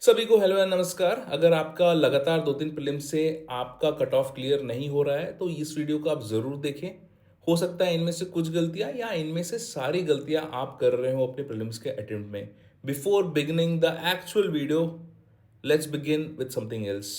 सभी को hello and नमस्कार। अगर आपका लगातार 2-3 प्रीलिम से आपका कट ऑफ क्लियर नहीं हो रहा है तो इस वीडियो को आप ज़रूर देखें। हो सकता है इनमें से कुछ गलतियां या इनमें से सारी गलतियां आप कर रहे हो अपने प्रीलिम्स के अटेम्प्ट में। Before beginning the actual video, let's begin with something else.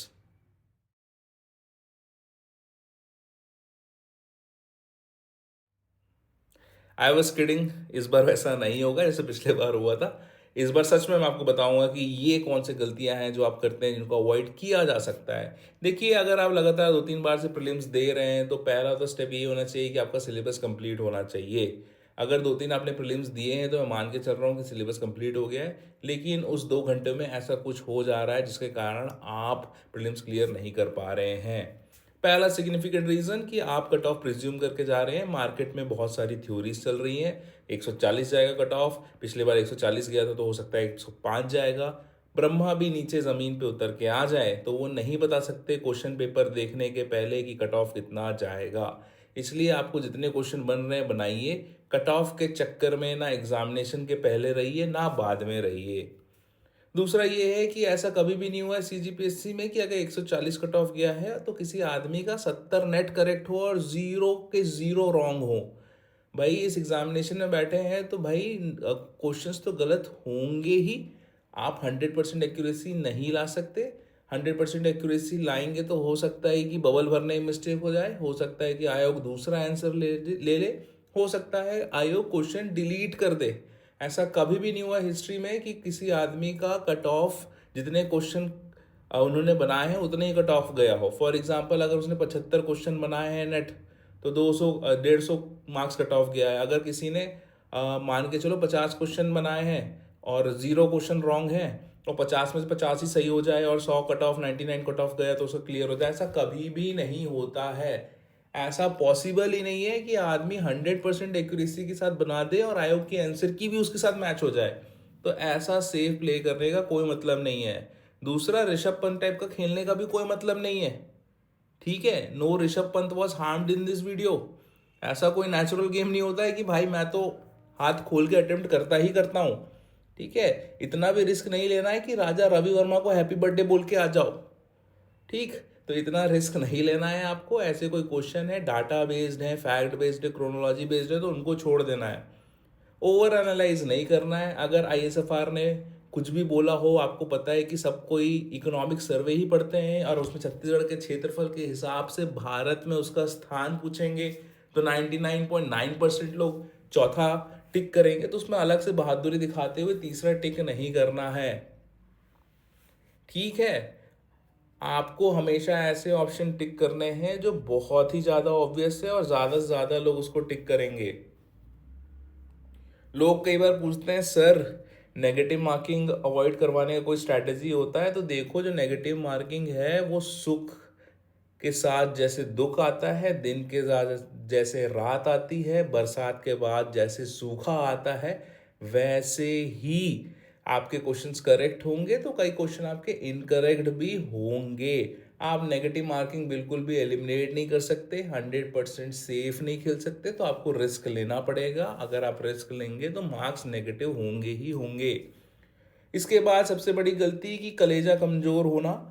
I was kidding. इस बार वैसा नहीं होगा जैसे पिछले बार हुआ था। इस बार सच में मैं आपको बताऊंगा कि ये कौन सी गलतियां हैं जो आप करते हैं जिनको अवॉइड किया जा सकता है। देखिए, अगर आप लगातार 2-3 बार से प्रीलिम्स दे रहे हैं तो पहला तो स्टेप ये होना चाहिए कि आपका सिलेबस कंप्लीट होना चाहिए। अगर 2-3 आपने प्रीलिम्स दिए हैं तो मैं मान के चल रहा हूँ कि सिलेबस कंप्लीट हो गया है, लेकिन उस 2 घंटे में ऐसा कुछ हो जा रहा है जिसके कारण आप प्रीलिम्स क्लियर नहीं कर पा रहे हैं। पहला सिग्निफिकेंट रीजन कि आप कट ऑफ प्रिज्यूम करके जा रहे हैं। मार्केट में बहुत सारी थ्योरीज चल रही हैं। 140 जाएगा कट ऑफ, पिछली बार 140 गया था तो हो सकता है 105 जाएगा। ब्रह्मा भी नीचे जमीन पे उतर के आ जाए तो वो नहीं बता सकते क्वेश्चन पेपर देखने के पहले कि कट ऑफ कितना जाएगा। इसलिए आपको जितने क्वेश्चन बन रहे हैं बनाइए। कट ऑफ के चक्कर में ना एग्जामिनेशन के पहले रहिए ना बाद में रहिए। दूसरा ये है कि ऐसा कभी भी नहीं हुआ है सीजीपीएससी में कि अगर 140 कट ऑफ गया है तो किसी आदमी का 70 नेट करेक्ट हो और जीरो के जीरो रॉन्ग हो। भाई इस एग्जामिनेशन में बैठे हैं तो भाई क्वेश्चंस तो गलत होंगे ही। आप 100% एक्यूरेसी नहीं ला सकते। 100% एक्यूरेसी लाएंगे तो हो सकता है कि बबल भरने में मिस्टेक हो जाए, हो सकता है कि आयोग दूसरा आंसर ले ले, हो सकता है आयोग क्वेश्चन डिलीट कर दे। ऐसा कभी भी नहीं हुआ हिस्ट्री में कि किसी आदमी का कट ऑफ जितने क्वेश्चन उन्होंने बनाए हैं उतने ही कट ऑफ गया हो। फॉर एग्जाम्पल, अगर उसने 75 क्वेश्चन बनाए हैं नेट तो 200 150 मार्क्स कट ऑफ गया है। अगर किसी ने मान के चलो 50 क्वेश्चन बनाए हैं और 0 क्वेश्चन रॉन्ग है और 50 में से 50 ही सही हो जाए और 100 कट ऑफ 99 कट ऑफ गया तो उसका क्लियर हो जाए, ऐसा कभी भी नहीं होता है। ऐसा पॉसिबल ही नहीं है कि आदमी 100% एक्यूरेसी के साथ बना दे और आयोग की आंसर की भी उसके साथ मैच हो जाए। तो ऐसा सेफ प्ले करने का कोई मतलब नहीं है। दूसरा, ऋषभ पंत टाइप का खेलने का भी कोई मतलब नहीं है। ठीक है, no Rishabh Pant was harmed in this video. ऐसा कोई नेचुरल गेम नहीं होता है कि भाई मैं तो हाथ खोल के अटेम्प्ट करता ही करता हूँ। ठीक है, इतना भी रिस्क नहीं लेना है कि राजा रवि वर्मा को हैप्पी बर्थडे बोल के आ जाओ। ठीक, तो इतना रिस्क नहीं लेना है आपको। ऐसे कोई क्वेश्चन है डाटा बेस्ड है, फैक्ट बेस्ड है, क्रोनोलॉजी बेस्ड है तो उनको छोड़ देना है। ओवर एनालाइज नहीं करना है। अगर आईएसएफआर ने कुछ भी बोला हो, आपको पता है कि सब कोई इकोनॉमिक सर्वे ही पढ़ते हैं और उसमें छत्तीसगढ़ के क्षेत्रफल के हिसाब से भारत में उसका स्थान पूछेंगे तो 99.9% लोग चौथा टिक करेंगे, तो उसमें अलग से बहादुरी दिखाते हुए तीसरा टिक नहीं करना है। ठीक है, आपको हमेशा ऐसे ऑप्शन टिक करने हैं जो बहुत ही ज़्यादा ऑब्वियस है और ज़्यादा से ज़्यादा लोग उसको टिक करेंगे। लोग कई बार पूछते हैं सर, नेगेटिव मार्किंग अवॉइड करवाने का कोई स्ट्रैटेजी होता है? तो देखो, जो नेगेटिव मार्किंग है वो सुख के साथ जैसे दुख आता है, दिन के साथ जैसे रात आती है, बरसात के बाद जैसे सूखा आता है, वैसे ही आपके क्वेश्चंस करेक्ट होंगे तो कई क्वेश्चन आपके इनकरेक्ट भी होंगे। आप नेगेटिव मार्किंग बिल्कुल भी एलिमिनेट नहीं कर सकते, 100% सेफ नहीं खेल सकते, तो आपको रिस्क लेना पड़ेगा। अगर आप रिस्क लेंगे तो मार्क्स नेगेटिव होंगे ही होंगे। इसके बाद सबसे बड़ी गलती कि कलेजा कमजोर होना।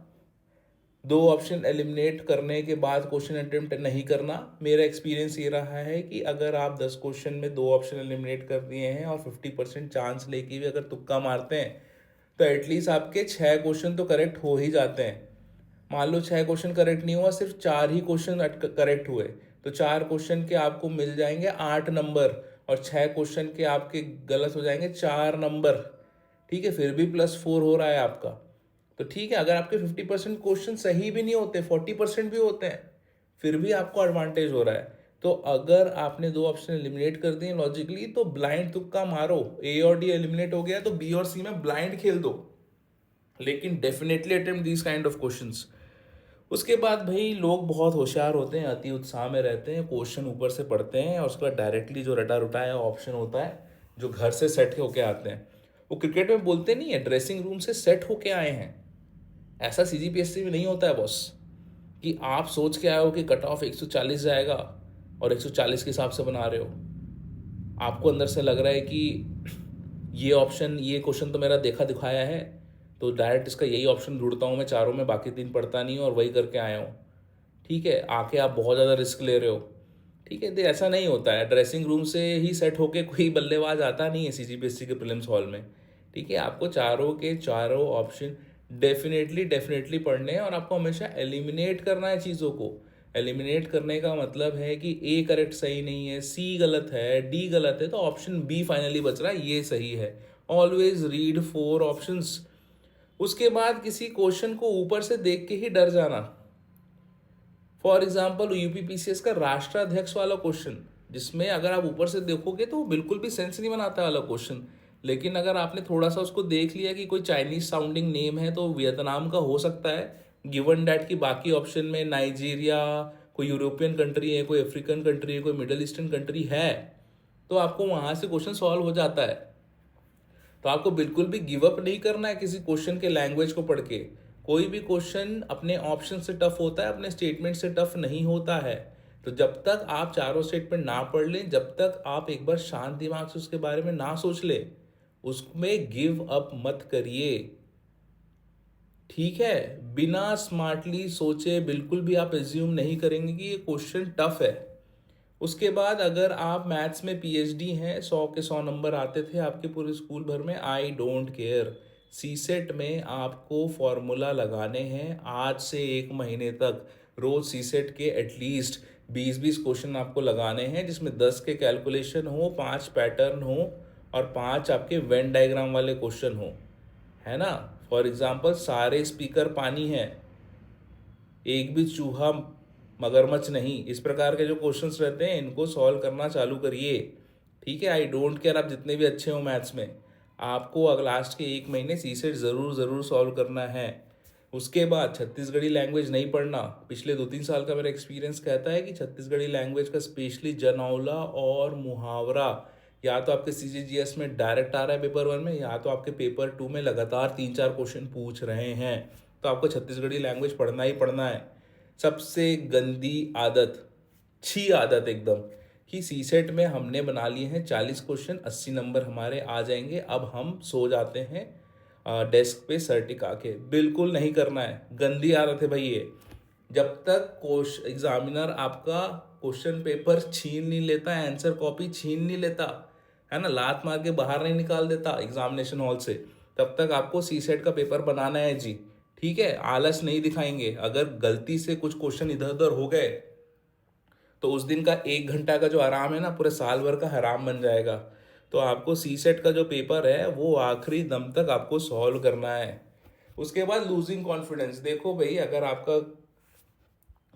2 ऑप्शन एलिमिनेट करने के बाद क्वेश्चन अटेम्प्ट नहीं करना। मेरा एक्सपीरियंस ये रहा है कि अगर आप 10 क्वेश्चन में 2 ऑप्शन एलिमिनेट कर दिए हैं और 50% चांस लेके भी अगर तुक्का मारते हैं तो एटलीस्ट आपके 6 क्वेश्चन तो करेक्ट हो ही जाते हैं। मान लो 6 क्वेश्चन करेक्ट नहीं हुआ, सिर्फ 4 ही क्वेश्चन करेक्ट हुए तो 4 क्वेश्चन के आपको मिल जाएंगे 8 नंबर और 6 क्वेश्चन के आपके गलत हो जाएंगे 4 नंबर। ठीक है, फिर भी +4 हो रहा है आपका। तो ठीक है, अगर आपके 50% क्वेश्चन सही भी नहीं होते, 40% भी होते हैं, फिर भी आपको एडवांटेज हो रहा है। तो अगर आपने 2 ऑप्शन एलिमिनेट कर दिए लॉजिकली तो ब्लाइंड तुक्का मारो। ए और डी एलिमिनेट हो गया तो बी और सी में ब्लाइंड खेल दो, लेकिन definitely attempt this kind of questions. उसके बाद भाई लोग बहुत होशियार होते हैं, अति उत्साह में रहते हैं, क्वेश्चन ऊपर से पढ़ते हैं और उसके बाद डायरेक्टली जो रटा रुटाया ऑप्शन होता है जो घर से सेट होके आते हैं, वो क्रिकेट में बोलते नहीं है ड्रेसिंग रूम से सेट होके आए हैं। ऐसा सीजीपीएससी में नहीं होता है बॉस कि आप सोच के आए हो कि कट ऑफ 140 जाएगा और 140 के हिसाब से बना रहे हो। आपको अंदर से लग रहा है कि ये ऑप्शन ये क्वेश्चन तो मेरा देखा दिखाया है तो डायरेक्ट इसका यही ऑप्शन ढूंढता हूँ मैं चारों में, बाकी 3 पढ़ता नहीं हूँ और वही करके आया हूँ। ठीक है, आके आप बहुत ज़्यादा रिस्क ले रहे हो। ठीक है, तो ऐसा नहीं होता है, ड्रेसिंग रूम से ही सेट होके कोई बल्लेबाज आता नहीं है सीजीपीएससी के प्रीलिम्स हॉल में। ठीक है, आपको चारों के चारों ऑप्शन डेफिनेटली डेफिनेटली पढ़ने हैं और आपको हमेशा एलिमिनेट करना है चीज़ों को। एलिमिनेट करने का मतलब है कि ए करेक्ट सही नहीं है, सी गलत है, डी गलत है, तो ऑप्शन बी फाइनली बच रहा है, ये सही है। Always read 4 options. उसके बाद किसी क्वेश्चन को ऊपर से देख के ही डर जाना। फॉर एग्जाम्पल यूपीपीसीएस का राष्ट्राध्यक्ष वाला क्वेश्चन, जिसमें अगर आप ऊपर से देखोगे तो बिल्कुल भी सेंस नहीं बनाता वाला क्वेश्चन, लेकिन अगर आपने थोड़ा सा उसको देख लिया कि कोई चाइनीज साउंडिंग नेम है तो वियतनाम का हो सकता है, गिवन डैट की बाकी ऑप्शन में नाइजीरिया, कोई यूरोपियन कंट्री है, कोई अफ्रीकन कंट्री है, कोई मिडल ईस्टर्न कंट्री है, तो आपको वहां से क्वेश्चन सॉल्व हो जाता है। तो आपको बिल्कुल भी गिव अप नहीं करना है किसी क्वेश्चन के लैंग्वेज को पढ़ के। कोई भी क्वेश्चन अपने ऑप्शन से टफ होता है, अपने स्टेटमेंट से टफ नहीं होता है। तो जब तक आप चारों स्टेटमेंट ना पढ़ लें, जब तक आप एक बार शांत दिमाग से उसके बारे में ना सोच ले, उसमें गिव अप मत करिए। ठीक है, बिना स्मार्टली सोचे बिल्कुल भी आप एज्यूम नहीं करेंगे कि ये क्वेश्चन टफ है। उसके बाद अगर आप मैथ्स में पीएचडी हैं, 100 के 100 नंबर आते थे आपके पूरे स्कूल भर में, I don't care. CSAT में आपको फॉर्मूला लगाने हैं आज से 1 महीने तक। रोज सी सेट के एटलीस्ट 20-20 क्वेश्चन आपको लगाने हैं, जिसमें 10 के कैलकुलेशन हो, 5 पैटर्न हो और 5 आपके वेन डायग्राम वाले क्वेश्चन हो, है ना। फॉर एग्जाम्पल, सारे स्पीकर पानी है, एक भी चूहा मगरमच्छ नहीं, इस प्रकार के जो क्वेश्चंस रहते हैं इनको सॉल्व करना चालू करिए। ठीक है, आई डोंट केयर आप जितने भी अच्छे हो मैथ्स में, आपको लास्ट के 1 महीने सी सेट ज़रूर ज़रूर सॉल्व करना है। उसके बाद छत्तीसगढ़ी लैंग्वेज नहीं पढ़ना। पिछले 2-3 साल का मेरा एक्सपीरियंस कहता है कि छत्तीसगढ़ी लैंग्वेज का स्पेशली जनौला और मुहावरा या तो आपके सीजीजीएस में डायरेक्ट आ रहा है पेपर 1 में, या तो आपके पेपर 2 में लगातार 3-4 क्वेश्चन पूछ रहे हैं। तो आपको छत्तीसगढ़ी लैंग्वेज पढ़ना ही पढ़ना है। सबसे गंदी आदत, अच्छी आदत एकदम, कि सी सेट में हमने बना लिए हैं 40 क्वेश्चन, 80 नंबर हमारे आ जाएंगे, अब हम सो जाते हैं डेस्क पे सर टिका के। बिल्कुल नहीं करना है, गंदी आदत है भाई ये। जब तक एग्जामिनर आपका क्वेश्चन पेपर छीन नहीं लेता, आंसर कॉपी छीन नहीं लेता, है ना, लात मार के बाहर नहीं निकाल देता एग्जामिनेशन हॉल से, तब तक आपको सी सेट का पेपर बनाना है जी। ठीक है, आलस नहीं दिखाएंगे। अगर गलती से कुछ क्वेश्चन इधर उधर हो गए तो उस दिन का 1 घंटा का जो आराम है ना, पूरे साल भर का हराम बन जाएगा। तो आपको सी सेट का जो पेपर है वो आखिरी दम तक आपको सॉल्व करना है। उसके बाद लूजिंग कॉन्फिडेंस। देखो भाई, अगर आपका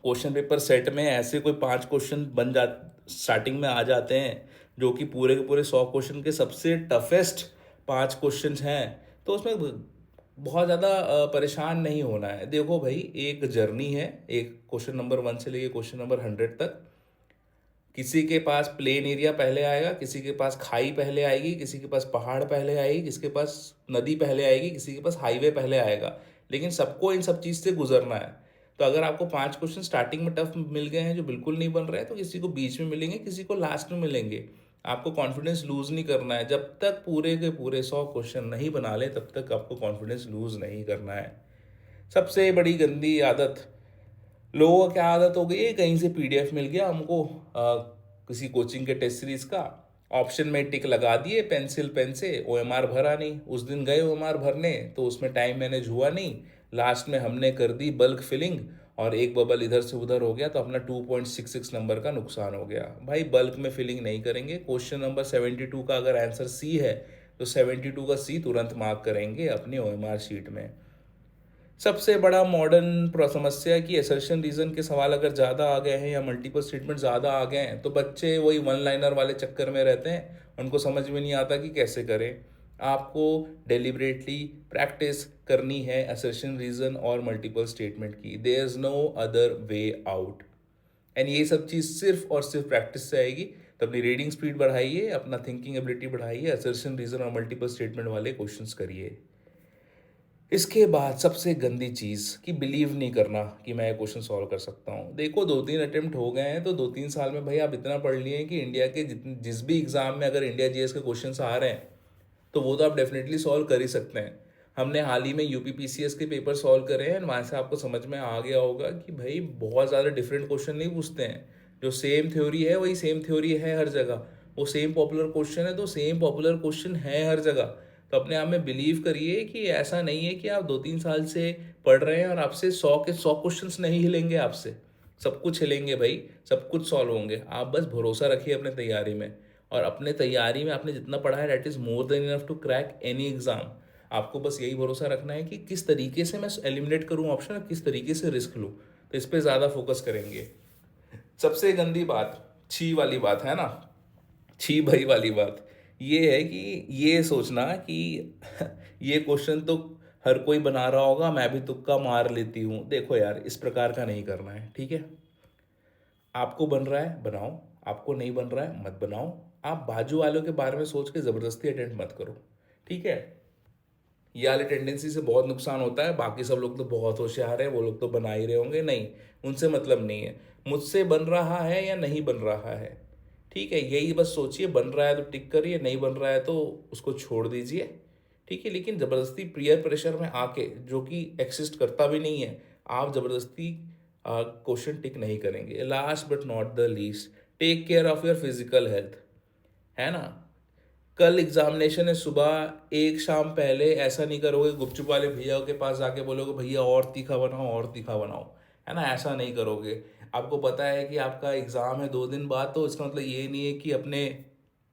क्वेश्चन पेपर सेट में ऐसे कोई 5 क्वेश्चन बन जा स्टार्टिंग में आ जाते हैं जो कि पूरे के पूरे 100 क्वेश्चन के सबसे टफेस्ट 5 क्वेश्चन हैं, तो उसमें बहुत ज़्यादा परेशान नहीं होना है। देखो भाई, एक जर्नी है, एक क्वेश्चन नंबर 1 से लेके क्वेश्चन नंबर 100 तक। किसी के पास प्लेन एरिया पहले आएगा, किसी के पास खाई पहले आएगी, किसी के पास पहाड़ पहले आएगी, किसी के पास नदी पहले आएगी, किसी के पास हाईवे पहले आएगा, लेकिन सबको इन सब चीज़ से गुजरना है। तो अगर आपको 5 क्वेश्चन स्टार्टिंग में टफ मिल गए हैं जो बिल्कुल नहीं बन रहे हैं, तो किसी को बीच में मिलेंगे, किसी को लास्ट में मिलेंगे। आपको कॉन्फिडेंस लूज नहीं करना है। जब तक पूरे के पूरे 100 क्वेश्चन नहीं बना ले, तब तक आपको कॉन्फिडेंस लूज नहीं करना है। सबसे बड़ी गंदी आदत, लोगों को क्या आदत हो गई है, कहीं से पीडीएफ मिल गया हमको किसी कोचिंग के टेस्ट सीरीज का, ऑप्शन में टिक लगा दिए पेंसिल पेन से, ओएमआर भरा नहीं। उस दिन गए ओएमआर भरने तो उसमें टाइम मैनेज हुआ नहीं, लास्ट में हमने कर दी बल्क फिलिंग और एक बबल इधर से उधर हो गया, तो अपना 2.66 नंबर का नुकसान हो गया। भाई, बल्क में फिलिंग नहीं करेंगे। क्वेश्चन नंबर 72 का अगर आंसर सी है तो 72 का सी तुरंत मार्क करेंगे अपनी ओएमआर शीट में। सबसे बड़ा मॉडर्न समस्या की असर्शन रीजन के सवाल अगर ज़्यादा आ गए हैं या मल्टीपल स्टेटमेंट ज़्यादा आ गए हैं, तो बच्चे वही 1 लाइनर वाले चक्कर में रहते हैं, उनको समझ में नहीं आता कि कैसे करें। आपको डेलिबरेटली प्रैक्टिस करनी है असर्शन रीजन और मल्टीपल स्टेटमेंट की। There is no other way out. And ये सब चीज़ सिर्फ और सिर्फ प्रैक्टिस से आएगी। तो अपनी रीडिंग स्पीड बढ़ाइए, अपना थिंकिंग एबिलिटी बढ़ाइए, असर्शन रीजन और मल्टीपल स्टेटमेंट वाले क्वेश्चंस करिए। इसके बाद सबसे गंदी चीज़, कि बिलीव नहीं करना कि मैं ये क्वेश्चन सॉल्व कर सकता हूँ। देखो, 2-3 अटेम्प्ट हो गए हैं, तो 2-3 साल में भाई आप इतना पढ़ लिए हैं कि इंडिया के जिस भी एग्ज़ाम में अगर इंडिया जीएस के क्वेश्चन आ रहे हैं तो वो तो आप डेफिनेटली सॉल्व कर ही सकते हैं। हमने हाल ही में यूपीपीसीएस के पेपर सॉल्व करे हैं, वहाँ से आपको समझ में आ गया होगा कि भाई बहुत ज़्यादा डिफरेंट क्वेश्चन नहीं पूछते हैं। जो सेम थ्योरी है वही सेम थ्योरी है हर जगह, वो सेम पॉपुलर क्वेश्चन है तो सेम पॉपुलर क्वेश्चन है हर जगह। तो अपने आप में बिलीव करिए कि ऐसा नहीं है कि आप 2-3 साल से पढ़ रहे हैं और आपसे 100 के 100 क्वेश्चन नहीं हिलेंगे, आपसे सब कुछ हिलेंगे भाई, सब कुछ सॉल्व होंगे। आप बस भरोसा रखिए अपने तैयारी में, और अपने तैयारी में आपने जितना पढ़ा है that is more than enough to crack any exam. आपको बस यही भरोसा रखना है कि किस तरीके से मैं एलिमिनेट करूं ऑप्शन और किस तरीके से रिस्क लूं, तो इस पर ज़्यादा फोकस करेंगे। सबसे गंदी बात छी वाली बात है ना, छी भाई वाली बात ये है कि ये सोचना कि ये क्वेश्चन तो हर कोई बना रहा होगा, मैं भी तुक्का मार लेती हूँ। देखो यार, इस प्रकार का नहीं करना है, ठीक है। आपको बन रहा है बनाओ, आपको नहीं बन रहा है मत बनाओ। आप बाजू वालों के बारे में सोच के ज़बरदस्ती अटेंड मत करो, ठीक है। ये वाली टेंडेंसी से बहुत नुकसान होता है। बाकी सब लोग तो बहुत होशियार है, वो लोग तो बना ही रहे होंगे, नहीं, उनसे मतलब नहीं है। मुझसे बन रहा है या नहीं बन रहा है, ठीक है, यही बस सोचिए। बन रहा है तो टिक करिए, नहीं बन रहा है तो उसको छोड़ दीजिए, ठीक है। लेकिन ज़बरदस्ती पीयर प्रेशर में आके, जो कि एक्सिस्ट करता भी नहीं है, आप ज़बरदस्ती क्वेश्चन टिक नहीं करेंगे। Last but not the least, take care of your physical health, है ना। कल एग्जामिनेशन है, सुबह एक शाम पहले ऐसा नहीं करोगे गुपचुप वाले भैया के पास जाके बोलोगे भैया और तीखा बनाओ और तीखा बनाओ, है ना, ऐसा नहीं करोगे। आपको पता है कि आपका एग्ज़ाम है 2 दिन बाद, तो इसका मतलब ये नहीं है कि अपने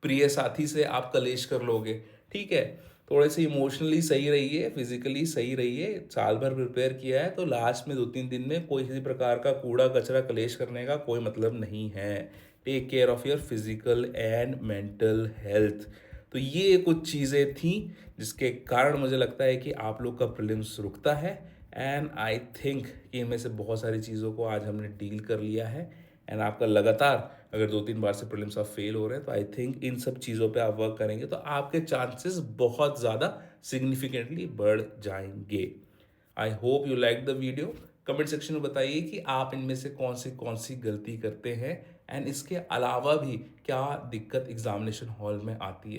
प्रिय साथी से आप कलेश कर लोगे, ठीक है। थोड़े से इमोशनली सही रहिए, फिजिकली सही रहिए। साल भर प्रिपेयर किया है तो लास्ट में 2-3 दिन में कोई किसी प्रकार का कूड़ा कचरा कलेश करने का कोई मतलब नहीं है। Take care of your physical and mental health. तो ये कुछ चीज़ें थी जिसके कारण मुझे लगता है कि आप लोग का प्रीलिम्स रुकता है। एंड आई थिंक कि इनमें से बहुत सारी चीज़ों को आज हमने डील कर लिया है। एंड आपका लगातार अगर 2-3 बार से प्रीलिम्स आप फेल हो रहे हैं, तो आई थिंक इन सब चीज़ों पे आप वर्क करेंगे तो आपके चांसेस बहुत ज़्यादा सिग्निफिकेंटली बढ़ जाएंगे। I hope you like the video. Comment section में बताइए कि आप इनमें से कौन सी गलती करते हैं, एंड इसके अलावा भी क्या दिक्कत एग्जामिनेशन हॉल में आती है।